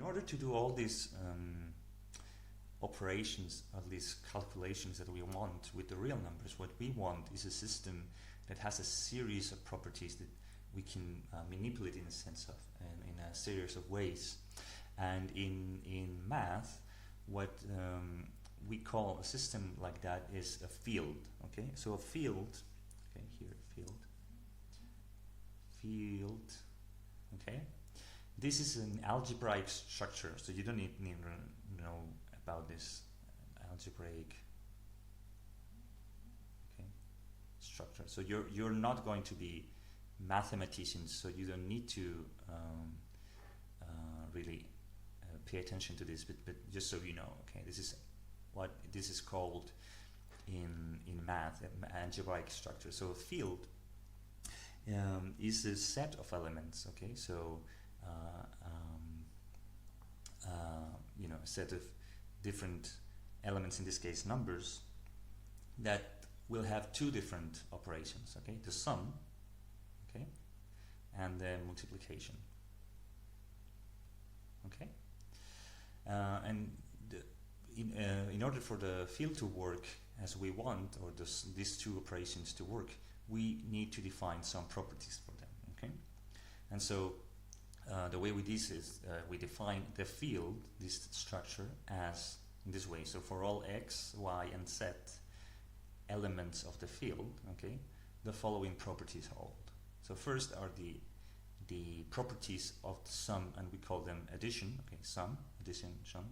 order to do all these operations, at least calculations that we want with the real numbers, what we want is a system that has a series of properties that we can manipulate in a sense of, and in a series of ways. And in math, what we call a system like that is a field. Okay, so a field. Okay, here field. Okay, this is an algebraic structure, so you don't need to know about this algebraic structure. So you're not going to be mathematicians, so you don't need to really pay attention to this. But just so you know, okay, this is what this is called in math, algebraic structure. So a field is a set of elements. Okay, so you know, a set of different elements, in this case numbers, that will have two different operations. Okay, the sum, okay, and the multiplication. Okay, and in order for the field to work as we want, or these two operations to work, we need to define some properties for them. Okay, and so the way we do this is we define the field, this structure, as in this way. So for all x, y, and z elements of the field, okay, the following properties hold. So first are the properties of the sum, and we call them addition. Okay, sum, addition, sum.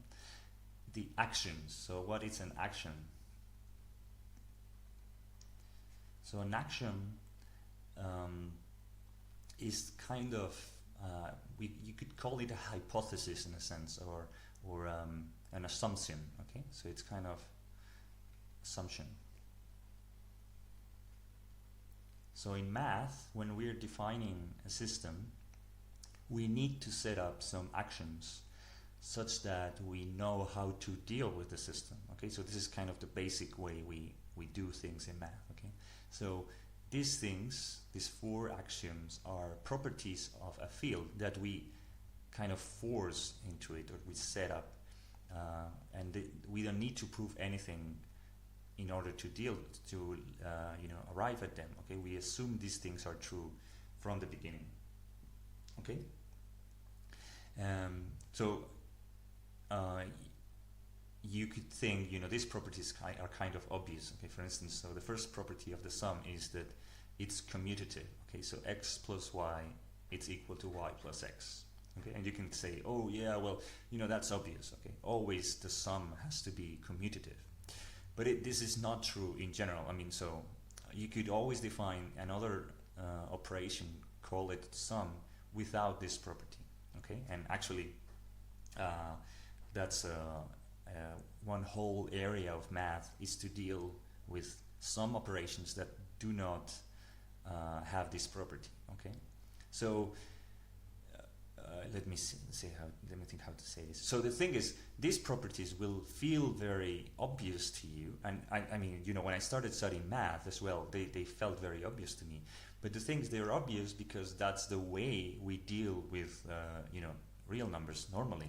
The actions. So what is an action? So an action is kind of you could call it a hypothesis in a sense, or an assumption. Okay, so it's kind of assumption. So in math, when we're defining a system, we need to set up some actions such that we know how to deal with the system. Okay, so this is kind of the basic way we do things in math. Okay, so these things, these four axioms, are properties of a field that we kind of force into it, or we set up, and we don't need to prove anything in order to you know, arrive at them. Okay, we assume these things are true from the beginning. Okay, so you could think, you know, these properties are kind of obvious. Okay, for instance, so the first property of the sum is that it's commutative. Okay, so x plus y, it's equal to y plus x. Okay, and you can say, oh yeah, well, you know, that's obvious. Okay, always the sum has to be commutative. But this is not true in general. I mean, so you could always define another operation, call it sum, without this property. Okay, and actually that's one whole area of math, is to deal with some operations that do not have this property. Okay, so let me think how to say this. So the thing is, these properties will feel very obvious to you, and I mean, you know, when I started studying math as well, they felt very obvious to me. But the thing is, they're obvious because that's the way we deal with you know, real numbers normally.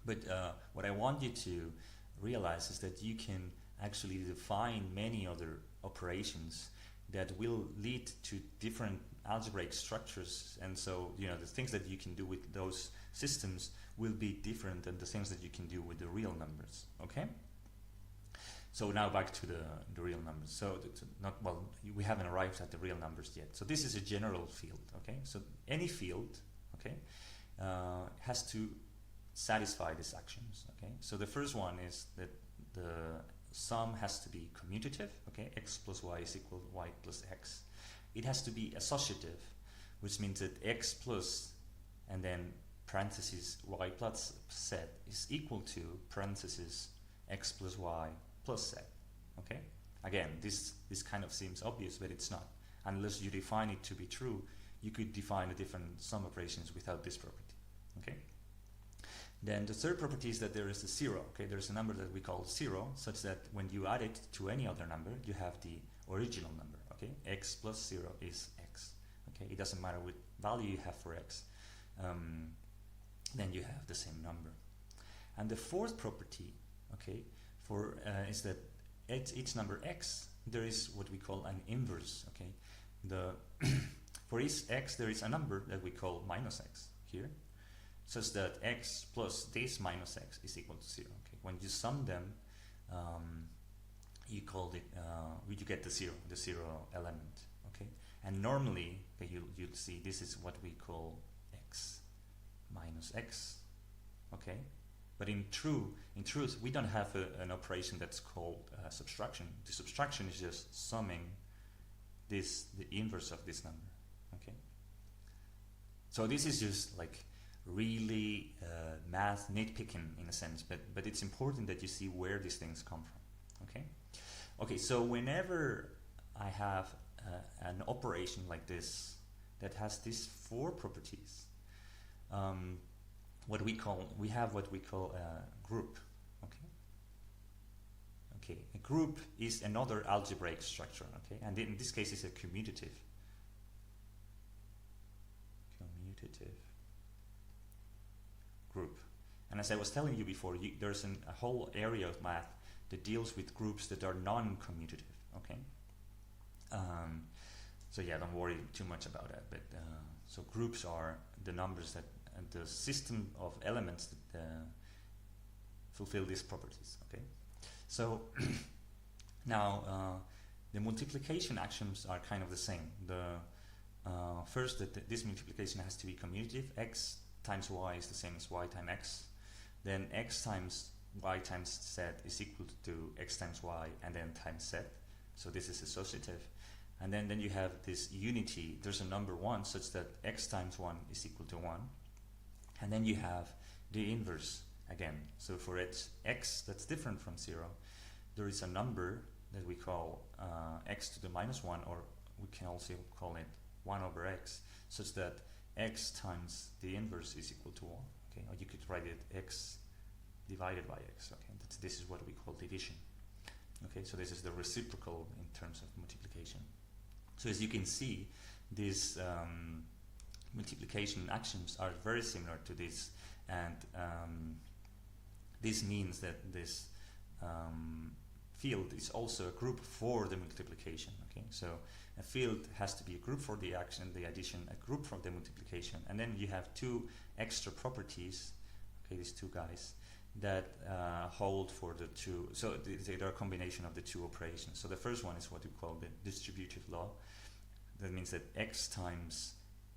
But what I want you to realize is that you can actually define many other operations that will lead to different algebraic structures, and so, you know, the things that you can do with those systems will be different than the things that you can do with the real numbers. Okay, so now back to the real numbers. So we haven't arrived at the real numbers yet. So this is a general field. Okay, so any field, okay, has to satisfy these actions. Okay, so the first one is that the sum has to be commutative. Okay, x plus y is equal to y plus x. It has to be associative, which means that x plus and then parentheses y plus z is equal to parentheses x plus y plus z. Okay, again, this kind of seems obvious, but it's not. Unless you define it to be true, you could define a different sum operations without this property. Okay. Then the third property is that there is a zero. Okay, there's a number that we call zero, such that when you add it to any other number, you have the original number. Okay, x plus 0 is x. Okay, it doesn't matter what value you have for x. then you have the same number. And the fourth property, okay, for is that at each number x there is what we call an inverse. Okay, the for each x there is a number that we call minus x here, such that x plus this minus x is equal to 0. Okay, when you sum them, you call it you get the zero element. Okay, and normally you'll see this is what we call x minus x. Okay, but in truth we don't have an operation that's called subtraction. The subtraction is just summing the inverse of this number. Okay, so this is just like really math nitpicking in a sense, but it's important that you see where these things come from. Okay, so whenever I have an operation like this that has these four properties, we have what we call a group. Okay, a group is another algebraic structure. Okay, and in this case it's a commutative group. And as I was telling you before, there's a whole area of math that deals with groups that are non-commutative. Okay, so yeah, don't worry too much about that. But so groups are the numbers that the system of elements that fulfill these properties. Okay, so now the multiplication axioms are kind of the same. First, this multiplication has to be commutative. X times y is the same as y times x. Then x times y times z is equal to x times y and then times z. So this is associative. And then you have this unity. There's a number 1 such that x times 1 is equal to 1. And then you have the inverse again. So for x that's different from 0, there is a number that we call x to the minus 1, or we can also call it 1 over x, such that x times the inverse is equal to 1. Okay, or you could write it x divided by x. Okay, this is what we call division. Okay, so this is the reciprocal in terms of multiplication. So as you can see, these multiplication axioms are very similar to this, and this means that this field is also a group for the multiplication. Okay, so a field has to be a group for the action, the addition, a group for the multiplication, and then you have two extra properties. Okay, these two guys that hold for the two. So they're a combination of the two operations. So the first one is what we call the distributive law. That means that x times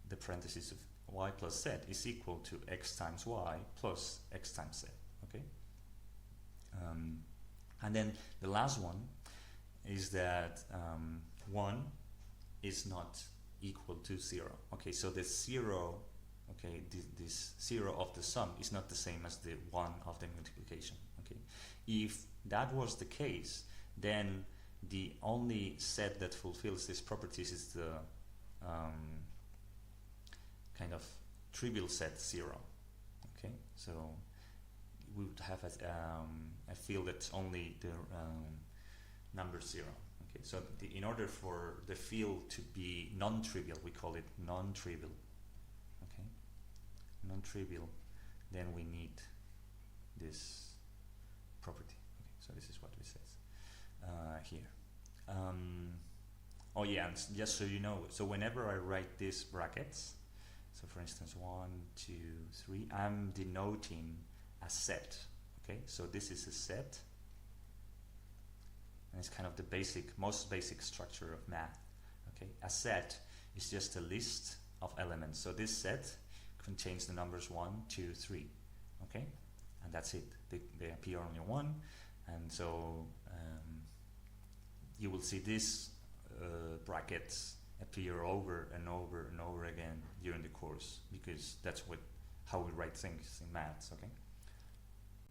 the parentheses of y plus z is equal to x times y plus x times z. Okay. And then the last one is that 1 is not equal to 0. Okay, so the 0, okay, this 0 of the sum is not the same as the 1 of the multiplication. Okay, if that was the case, then the only set that fulfills these properties is the kind of trivial set 0. Okay, so we would have a field that's only the number 0. Okay, so in order for the field to be non-trivial, we call it non-trivial. Okay, non-trivial, then we need this property. Okay, so this is what it says here. Oh yeah, and just so you know, so whenever I write these brackets, so for instance 1, 2, 3, I'm denoting a set. Okay, so this is a set, and it's kind of the most basic structure of math. Okay, a set is just a list of elements. So this set contains the numbers 1, 2, 3. Okay, and that's it. They appear only 1, and so you will see these brackets appear over and over and over again during the course, because that's how we write things in maths. Okay.